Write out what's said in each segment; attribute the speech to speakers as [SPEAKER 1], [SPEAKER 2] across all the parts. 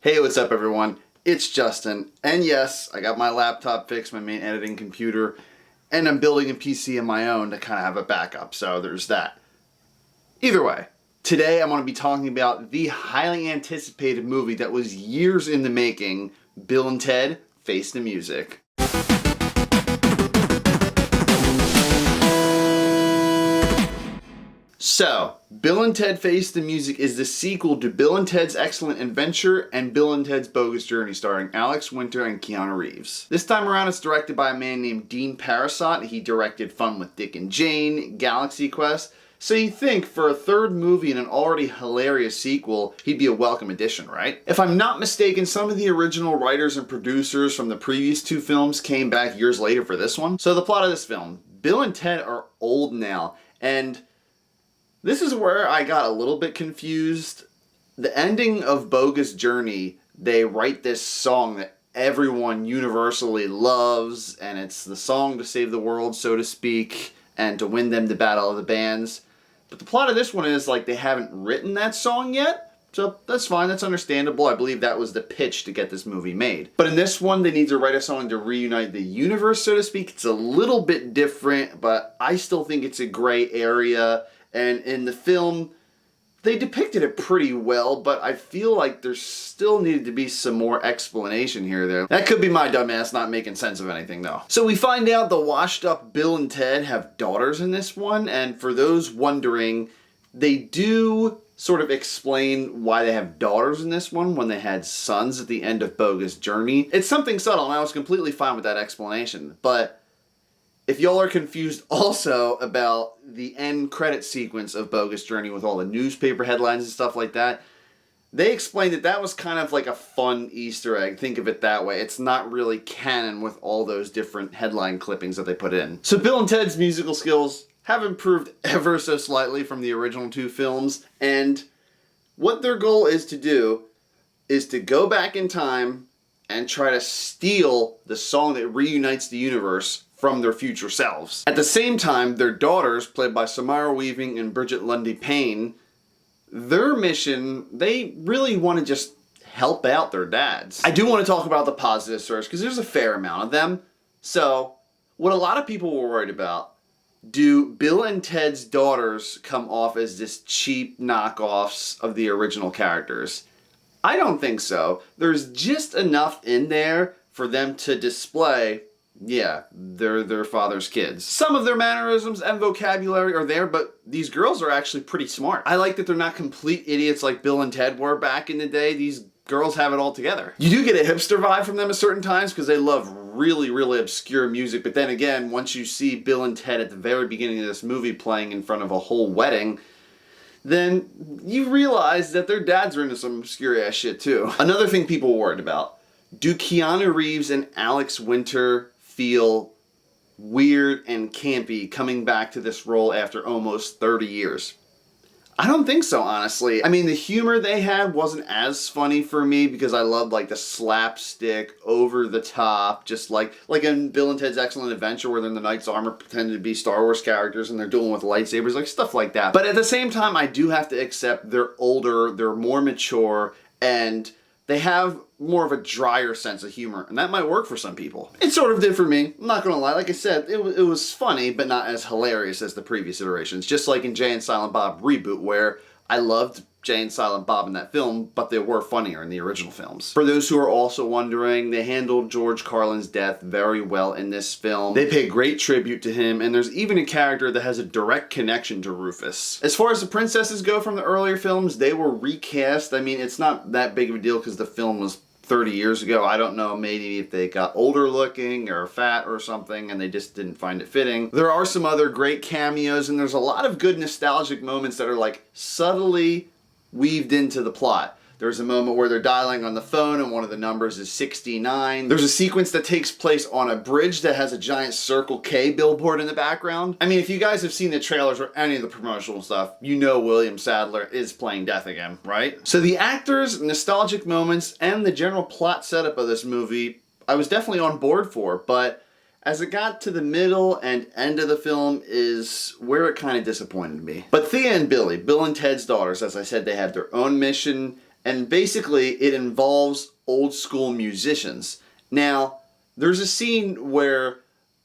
[SPEAKER 1] Hey, what's up everyone? It's Justin, and yes, I got my laptop fixed, my main editing computer, and I'm building a PC of my own to kind of have a backup, so there's that. Either way, today I'm going to be talking about the highly anticipated movie that was years in the making, Bill and Ted Face the Music. So, Bill and Ted Face the Music is the sequel to Bill and Ted's Excellent Adventure and Bill and Ted's Bogus Journey, starring Alex Winter and Keanu Reeves. This time around it's directed by a man named Dean Parasot. He directed Fun with Dick and Jane, Galaxy Quest, so you think for a third movie and an already hilarious sequel, he'd be a welcome addition, right? If I'm not mistaken, some of the original writers and producers from the previous two films came back years later for this one. So the plot of this film, Bill and Ted are old now, and this is where I got a little bit confused. The ending of Bogus Journey, they write this song that everyone universally loves, and it's the song to save the world, so to speak, and to win them the battle of the bands. But the plot of this one is, like, they haven't written that song yet, so that's fine, that's understandable. I believe that was the pitch to get this movie made. But in this one, they need to write a song to reunite the universe, so to speak. It's a little bit different, but I still think it's a gray area. And in the film, they depicted it pretty well, but I feel like there still needed to be some more explanation here there. That could be my dumbass not making sense of anything though. So we find out the washed up Bill and Ted have daughters in this one, and for those wondering, they do sort of explain why they have daughters in this one when they had sons at the end of Bogus Journey. It's something subtle, and I was completely fine with that explanation, but if y'all are confused also about the end credit sequence of Bogus Journey with all the newspaper headlines and stuff like that, they explained that that was kind of like a fun Easter egg. Think of it that way. It's not really canon with all those different headline clippings that they put in. So Bill and Ted's musical skills have improved ever so slightly from the original two films, and what their goal is to do is to go back in time and try to steal the song that reunites the universe from their future selves. At the same time, their daughters, played by Samara Weaving and Bridget Lundy Payne, their mission, they really want to just help out their dads. I do want to talk about the positives first, because there's a fair amount of them. So, what a lot of people were worried about, do Bill and Ted's daughters come off as this cheap knockoffs of the original characters? I don't think so. There's just enough in there for them to display, yeah, they're their father's kids. Some of their mannerisms and vocabulary are there, but these girls are actually pretty smart. I like that they're not complete idiots like Bill and Ted were back in the day. These girls have it all together. You do get a hipster vibe from them at certain times because they love really, really obscure music, but then again, once you see Bill and Ted at the very beginning of this movie playing in front of a whole wedding, then you realize that their dads are into some obscure ass shit too. Another thing people were worried about, do Keanu Reeves and Alex Winter feel weird and campy coming back to this role after almost 30 years? I don't think so, honestly. I mean, the humor they had wasn't as funny for me because I loved like the slapstick, over the top, just like in Bill and Ted's Excellent Adventure where they're in the Knight's Armor pretending to be Star Wars characters and they're dueling with lightsabers, like stuff like that. But at the same time, I do have to accept they're older, they're more mature, and they have more of a drier sense of humor, and that might work for some people. It sort of did for me, I'm not gonna lie. Like I said, it was funny, but not as hilarious as the previous iterations. Just like in Jay and Silent Bob Reboot, where I loved Jay and Silent Bob in that film, but they were funnier in the original films. For those who are also wondering, they handled George Carlin's death very well in this film. They pay great tribute to him, and there's even a character that has a direct connection to Rufus. As far as the princesses go from the earlier films, they were recast. I mean, it's not that big of a deal because the film was 30 years ago. I don't know, maybe if they got older looking or fat or something and they just didn't find it fitting. There are some other great cameos, and there's a lot of good nostalgic moments that are like subtly weaved into the plot. There's a moment where they're dialing on the phone and one of the numbers is 69. There's a sequence that takes place on a bridge that has a giant Circle K billboard in the background. I mean, if you guys have seen the trailers or any of the promotional stuff, you know William Sadler is playing Death again, right? So the actors, nostalgic moments, and the general plot setup of this movie, I was definitely on board for, but as it got to the middle and end of the film is where it kind of disappointed me. But Thea and Billy, Bill and Ted's daughters, as I said, they have their own mission And basically, it involves old school musicians. Now, there's a scene where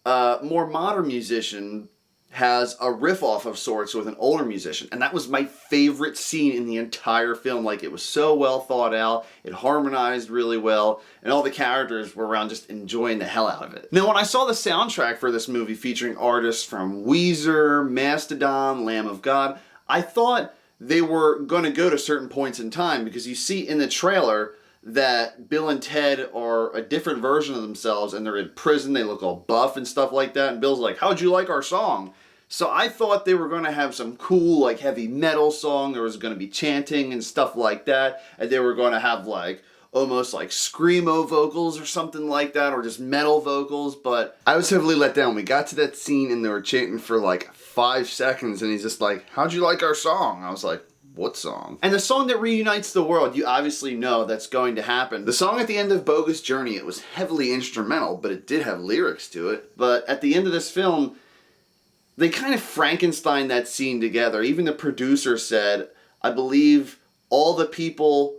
[SPEAKER 1] a more modern musician has a riff off of sorts with an older musician, and that was my favorite scene in the entire film. Like, it was so well thought out, it harmonized really well, and all the characters were around just enjoying the hell out of it. Now, when I saw the soundtrack for this movie featuring artists from Weezer, Mastodon, Lamb of God, I thought they were going to go to certain points in time, because you see in the trailer that Bill and Ted are a different version of themselves, and they're in prison, they look all buff and stuff like that, and Bill's like, how'd you like our song? So I thought they were going to have some cool, like, heavy metal song, there was going to be chanting and stuff like that, and they were going to have, like, almost like screamo vocals or something like that, or just metal vocals, but I was heavily let down. We got to that scene and they were chanting for like 5 seconds, and he's just like, how'd you like our song? I was like, what song? And the song that reunites the world, you obviously know that's going to happen. The song at the end of Bogus Journey, it was heavily instrumental, but it did have lyrics to it. But at the end of this film, they kind of Frankenstein that scene together. Even the producer said, I believe all the people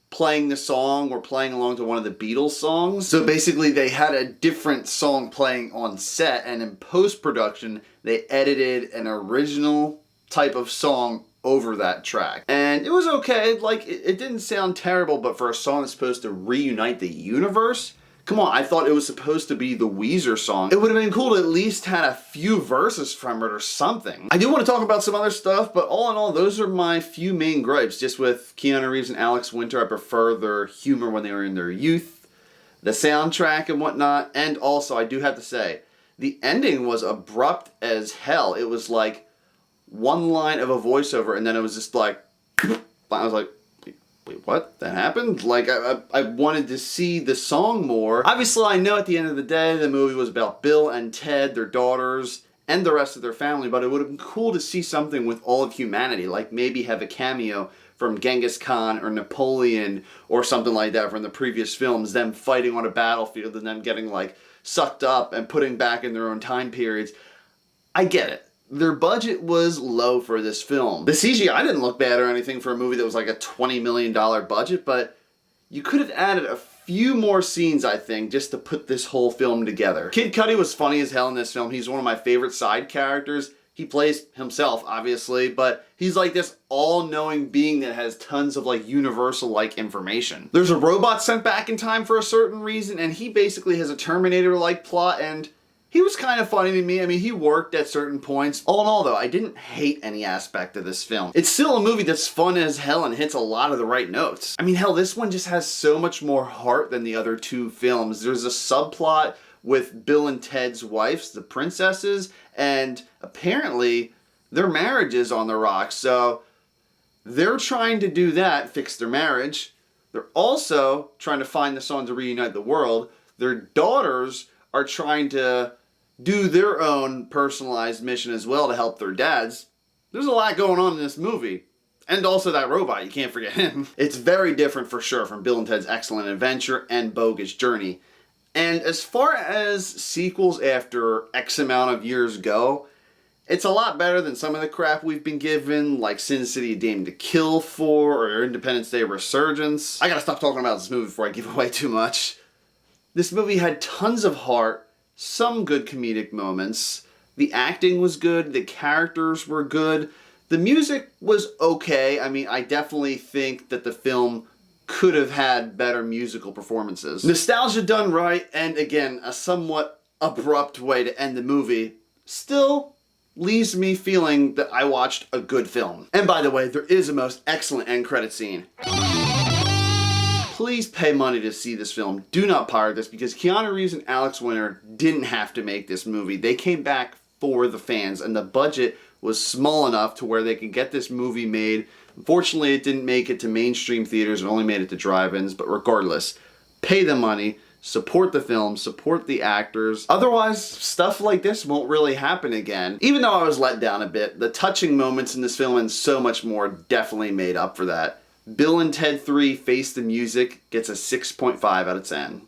[SPEAKER 1] playing the song were playing along to one of the Beatles songs. So basically they had a different song playing on set, and in post-production they edited an original type of song over that track. And it was okay, like, it didn't sound terrible, but for a song that's supposed to reunite the universe, come on, I thought it was supposed to be the Weezer song. It would have been cool to at least had a few verses from it or something. I do want to talk about some other stuff, but all in all, those are my few main gripes. Just with Keanu Reeves and Alex Winter, I prefer their humor when they were in their youth, the soundtrack and whatnot, and also, I do have to say, the ending was abrupt as hell. It was like one line of a voiceover, and then it was just like, I was like, wait, what? That happened? Like, I wanted to see the song more. Obviously, I know at the end of the day, the movie was about Bill and Ted, their daughters, and the rest of their family, but it would have been cool to see something with all of humanity, like maybe have a cameo from Genghis Khan or Napoleon or something like that from the previous films, them fighting on a battlefield and them getting, like, sucked up and putting back in their own time periods. I get it. Their budget was low for this film. The CGI didn't look bad or anything for a movie that was like a $20 million budget, but you could have added a few more scenes, I think, just to put this whole film together. Kid Cudi was funny as hell in this film. He's one of my favorite side characters. He plays himself, obviously, but he's like this all-knowing being that has tons of like universal-like information. There's a robot sent back in time for a certain reason, and he basically has a Terminator-like plot, and he was kind of funny to me. I mean, he worked at certain points. All in all, though, I didn't hate any aspect of this film. It's still a movie that's fun as hell and hits a lot of the right notes. I mean, hell, this one just has so much more heart than the other two films. There's a subplot with Bill and Ted's wives, the princesses, and apparently their marriage is on the rocks. So they're trying to do that, fix their marriage. They're also trying to find the song to reunite the world. Their daughters are trying to do their own personalized mission as well to help their dads. There's a lot going on in this movie. And also that robot, you can't forget him. It's very different for sure from Bill and Ted's Excellent Adventure and Bogus Journey. And as far as sequels after X amount of years go, it's a lot better than some of the crap we've been given, like Sin City: A Dame to Kill For or Independence Day: Resurgence. I gotta stop talking about this movie before I give away too much. This movie had tons of heart, some good comedic moments. The acting was good, the characters were good. The music was okay. I mean, I definitely think that the film could have had better musical performances. Nostalgia done right, and again, a somewhat abrupt way to end the movie, still leaves me feeling that I watched a good film. And by the way, there is a most excellent end credit scene. Please pay money to see this film. Do not pirate this, because Keanu Reeves and Alex Winter didn't have to make this movie. They came back for the fans, and the budget was small enough to where they could get this movie made. Unfortunately, it didn't make it to mainstream theaters. It only made it to drive-ins, but regardless, pay the money, support the film, support the actors. Otherwise, stuff like this won't really happen again. Even though I was let down a bit, the touching moments in this film and so much more definitely made up for that. Bill and Ted 3 Face the Music gets a 6.5 out of 10.